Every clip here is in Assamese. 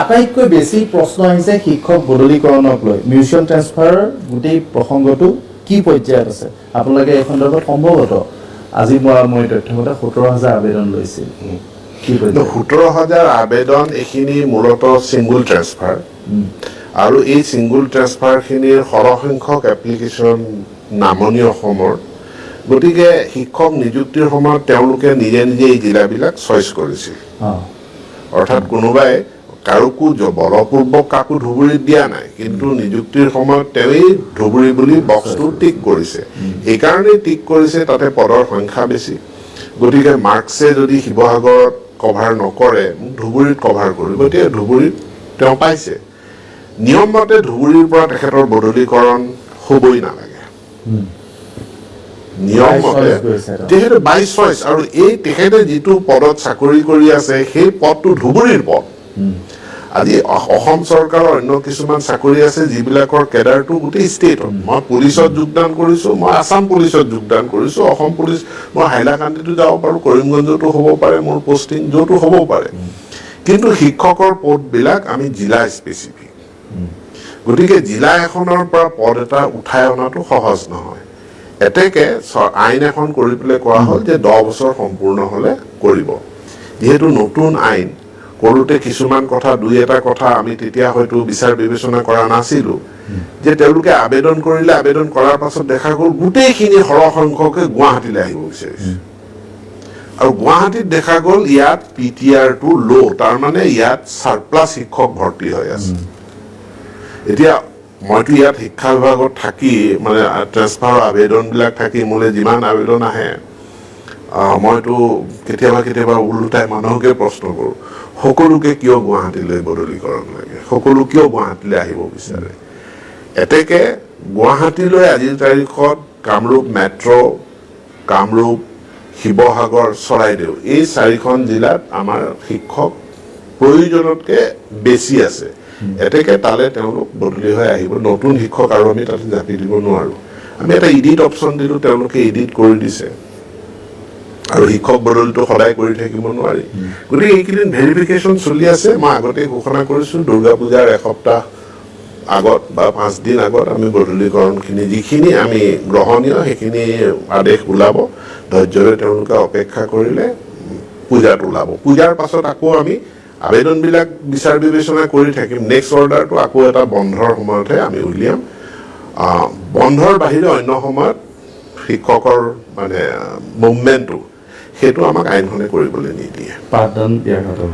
আটাইতকৈ বেছি প্ৰশ্ন আহিছে শিক্ষক বদলীকৰণক লৈ মিউচুৱেল ট্ৰেন্সফাৰ গোটেই প্ৰসংগটো কি পৰ্যায়ত আছে আপোনালোকে এই সন্দৰ্ভত সম্ভৱতঃ আজি মই তথ্যমতে 17,000 আবেদন লৈছিল 17,000 আবেদন এইখিনি মূলতঃ সিঙ্গল ট্ৰেন্সফাৰ আৰু এই সিঙ্গল ট্ৰেন্সফাৰখিনিৰ সৰহসংখ্যক এপ্লিকেশ্যন নামনি অসমৰ গতিকে শিক্ষক নিযুক্তিৰ সময়ত তেওঁলোকে নিজে নিজে এই জিলাবিলাক চইচ কৰিছিল অৰ্থাৎ কোনোবাই কাৰোকো বলপূৰ্বক কাকো ধুবুৰীত দিয়া নাই কিন্তু নিযুক্তিৰ সময়ত তেওঁই ধুবুৰী বুলি বক্সটো টিক কৰিছে এইকাৰণেই টিক কৰিছে তাতে পদৰ সংখ্যা বেছি গতিকে মাৰ্কছে যদি শিৱসাগৰত কভাৰ নকৰে ধুবুৰীত কভাৰ কৰিব তেতিয়া ধুবুৰীত তেওঁ পাইছে নিয়মমতে ধুবুৰীৰ পৰা তেখেতৰ বদলীকৰণ হ'বই নালাগে নিয়মমতে যেহেতু বাই চইচ আৰু এই তেখেতে যিটো পদত চাকৰি কৰি আছে সেই পদটো ধুবুৰীৰ পদ আজি অসম চৰকাৰৰ অন্য কিছুমান চাকৰি আছে যিবিলাকৰ কেডাৰটো গোটেই ষ্টেটত মই পুলিচত যোগদান কৰিছো মই আসাম পুলিচত যোগদান কৰিছো অসম পুলিচ মই হাইলাকান্দিতো যাব পাৰো কৰিমগঞ্জতো হ'ব পাৰে মোৰ পোষ্টিং য'তো হ'ব পাৰে কিন্তু শিক্ষকৰ পদবিলাক আমি জিলা স্পেচিফিক গতিকে জিলা এখনৰ পৰা পদ এটা উঠাই অনাটো সহজ নহয় এতেকে আইন এখন কৰি পেলাই কোৱা হ'ল যে 10 বছৰ সম্পূৰ্ণ হ'লে কৰিব যেহেতু নতুন আইন কৰোতে কিছুমান কথা দুই এটা কথা আমি তেতিয়া হয়তো বিচাৰ বিবেচনা কৰা নাছিলো যে তেওঁলোকে আবেদন কৰিলে আবেদন কৰাৰ পাছত দেখা গ'ল গোটেইখিনি সৰহসংখ্যকে গুৱাহাটীলৈ আহিব বিচাৰিছে আৰু গুৱাহাটীত দেখা গ'ল ইয়াত পিটিআৰটো লো তাৰ মানে ইয়াত সাৰপ্লাস শিক্ষক ভৰ্তি হৈ আছে এতিয়া মইতো ইয়াত শিক্ষা বিভাগত থাকি মানে ট্ৰেন্সফাৰ আবেদনবিলাক থাকি মোলে যিমান আবেদন আহে মইতো কেতিয়াবা উল্টাই মানুহকে প্ৰশ্ন কৰোঁ সকলোকে কিয় গুৱাহাটীলৈ বদলীকৰণ লাগে সকলো কিয় গুৱাহাটীলৈ আহিব বিচাৰে এতেকে গুৱাহাটীলৈ আজিৰ তাৰিখত কামৰূপ মেট্ৰ' কামৰূপ শিৱসাগৰ চৰাইদেউ এই 4খন জিলাত আমাৰ শিক্ষক প্ৰয়োজনতকৈ বেছি আছে এতেকে তালে তেওঁলোক বদলি হৈ আহিব নতুন শিক্ষক আৰু আমি তাতে জাপি দিব নোৱাৰো আমি এটা এডিট অপশ্যন দিলো তেওঁলোকে এডিট কৰি দিছে আৰু শিক্ষক বদলিটো সদায় কৰি থাকিব নোৱাৰি গতিকে এইকেইদিন ভেৰিফিকেশ্যন চলি আছে মই আগতে ঘোষণা কৰিছো দুৰ্গা পূজাৰ এসপ্তাহ আগত বা 5 দিন আগত আমি বদলীকৰণখিনি যিখিনি আমি গ্ৰহণীয় সেইখিনি আদেশ ওলাব ধৈৰ্যৰে তেওঁলোকে অপেক্ষা কৰিলে পূজাত ওলাব পূজাৰ পাছত আকৌ আমি আবেদনবিলাক বিচাৰ বিবেচনা কৰি থাকিম নেক্সট অৰ্ডাৰটো আকৌ এটা বন্ধৰ সময়তহে আমি উলিয়াম বন্ধৰ বাহিৰে অন্য সময়ত শিক্ষকৰ মানে মুভমেণ্টটো সেইটো আমাক আইনখনে কৰিবলৈ নিদিয়ে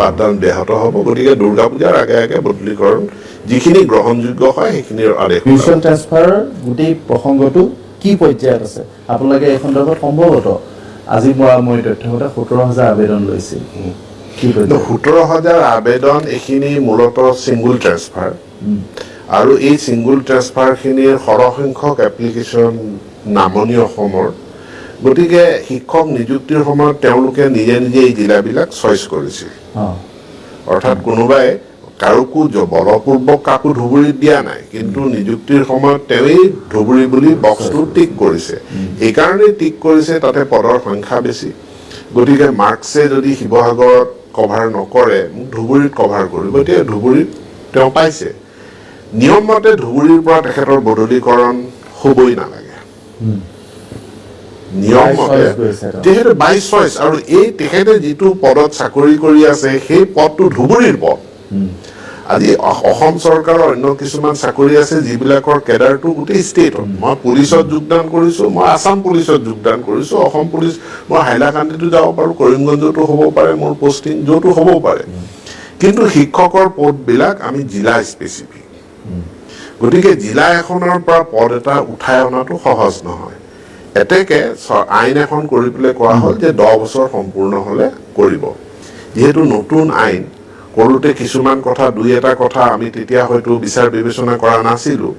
পাঠদান ব্যাহত হ'ব গতিকে দুৰ্গা পূজাৰ আগে আগে বদলীকৰণ যিখিনি গ্ৰহণযোগ্য হয় সেইখিনিৰ আদেশ মিউচুৱেল ট্ৰেন্সফাৰ গোটেই প্ৰসংগটো কি পৰ্যায়ত আছে আপোনালোকে এই সন্দৰ্ভত সম্ভৱতঃ আজি মই তথ্যমতে 17,000 আবেদন লৈছিল 17,000 আবেদন এইখিনি মূলতঃ সিঙ্গল ট্ৰেন্সফাৰ আৰু এই সিঙ্গল ট্ৰেন্সফাৰখিনিৰ সৰহসংখ্যক এপ্লিকেশ্যন নামনি অসমৰ গতিকে শিক্ষক নিযুক্তিৰ সময়ত তেওঁলোকে নিজে নিজে এই জিলাবিলাক চইচ কৰিছিল অৰ্থাৎ কোনোবাই কাৰোকো বলপূৰ্বক কাকো ধুবুৰীত দিয়া নাই কিন্তু নিযুক্তিৰ সময়ত তেওঁই ধুবুৰী বুলি বক্সটো টিক কৰিছে এইকাৰণেই টিক কৰিছে তাতে পদৰ সংখ্যা বেছি গতিকে মাৰ্কছে যদি শিৱসাগৰত কভাৰ নকৰে ধুবুৰীত কভাৰ কৰিব তেতিয়া ধুবুৰীত তেওঁ পাইছে নিয়মমতে ধুবুৰীৰ পৰা তেখেতৰ বদলীকৰণ হ'বই নালাগে নিয়মমতে যেহেতু বাই চইচ আৰু এই তেখেতে যিটো পদত চাকৰি কৰি আছে সেই পদটো ধুবুৰীৰ পদ আজি অসম চৰকাৰৰ অন্য কিছুমান চাকৰি আছে যিবিলাকৰ কেডাৰটো গোটেই ষ্টেটত মই পুলিচত যোগদান কৰিছো মই আসাম পুলিচত যোগদান কৰিছো অসম পুলিচ মই হাইলাকান্দিতো যাব পাৰো কৰিমগঞ্জতো হ'ব পাৰে মোৰ পোষ্টিং য'তো হ'ব পাৰে কিন্তু শিক্ষকৰ পদবিলাক আমি জিলা স্পেচিফিক গতিকে জিলা এখনৰ পৰা পদ এটা উঠাই অনাটো সহজ নহয় এতেকে আইন এখন কৰি পেলাই কোৱা হ'ল যে 10 বছৰ সম্পূৰ্ণ হ'লে কৰিব যেহেতু নতুন আইন কৰোতে কিছুমান কথা দুই এটা কথা আমি তেতিয়া হয়তো বিচাৰ বিবেচনা কৰা নাছিলো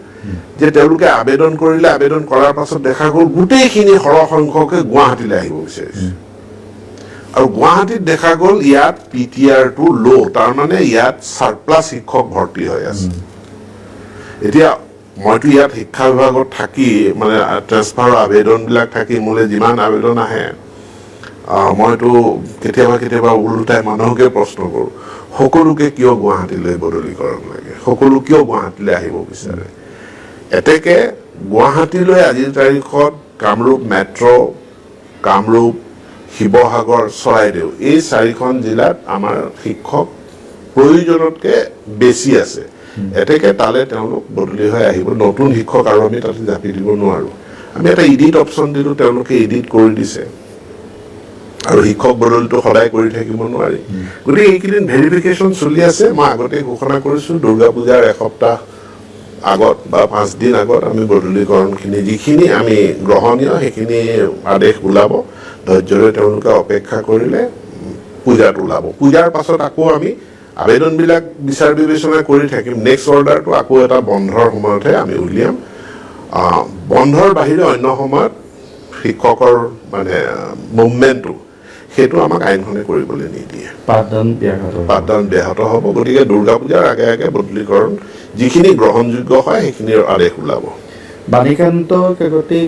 যে তেওঁলোকে আবেদন কৰিলে আবেদন কৰাৰ পাছত দেখা গ'ল গোটেইখিনি সৰহসংখ্যকে গুৱাহাটীলৈ আহিব বিচাৰিছে আৰু গুৱাহাটীত দেখা গ'ল ইয়াত পিটিআৰটো লো তাৰ মানে ইয়াত সাৰপ্লাস শিক্ষক ভৰ্তি হৈ আছে এতিয়া মইতো ইয়াত শিক্ষা বিভাগত থাকি মানে ট্ৰেন্সফাৰ আবেদনবিলাক থাকি মোলে যিমান আবেদন আহে মইতো কেতিয়াবা উল্টাই মানুহকে প্ৰশ্ন কৰোঁ সকলোকে কিয় গুৱাহাটীলৈ বদলীকৰণ লাগে, সকলো কিয় গুৱাহাটীলৈ আহিব বিচাৰে। এতেকে গুৱাহাটীলৈ আজিৰ তাৰিখত কামৰূপ মেট্ৰ', কামৰূপ, শিৱসাগৰ, চৰাইদেউ এই 4খন জিলাত আমাৰ শিক্ষক প্ৰয়োজনতকৈ বেছি আছে। এতেকে তালৈ তেওঁলোক বদলি হৈ আহিব, নতুন শিক্ষক আৰু আমি তাতে জাপি দিব নোৱাৰোঁ। আমি এটা ইডিট অপশ্যন দিলোঁ, তেওঁলোকে ইডিট কৰি দিছে আৰু শিক্ষক বদলিটো সদায় কৰি থাকিব নোৱাৰি। গতিকে এইকেইদিন ভেৰিফিকেশ্যন চলি আছে। মই আগতে ঘোষণা কৰিছোঁ দুৰ্গা পূজাৰ এসপ্তাহ আগত বা 5 দিন আগত আমি বদলীকৰণখিনি যিখিনি আমি গ্ৰহণীয় সেইখিনি আদেশ ওলাব। ধৈৰ্যৰে তেওঁলোকে অপেক্ষা কৰিলে পূজাত ওলাব। পূজাৰ পাছত আকৌ আমি আবেদনবিলাক বিচাৰ বিবেচনা কৰি থাকিম। নেক্সট অৰ্ডাৰটো আকৌ এটা বন্ধৰ সময়তহে আমি উলিয়াম। বন্ধৰ বাহিৰে অন্য সময়ত শিক্ষকৰ মানে মুভমেণ্টটো সেইটো আমাক আইনখনে কৰিবলৈ নিদিয়ে, পাঠদান ব্যাহত হ'ব। গতিকে দুৰ্গা পূজাৰ আগে আগে বদলীকৰণ যিখিনি গ্ৰহণযোগ্য হয় সেইখিনিৰ আদেশ ওলাব। বাণীকান্ত কাকতি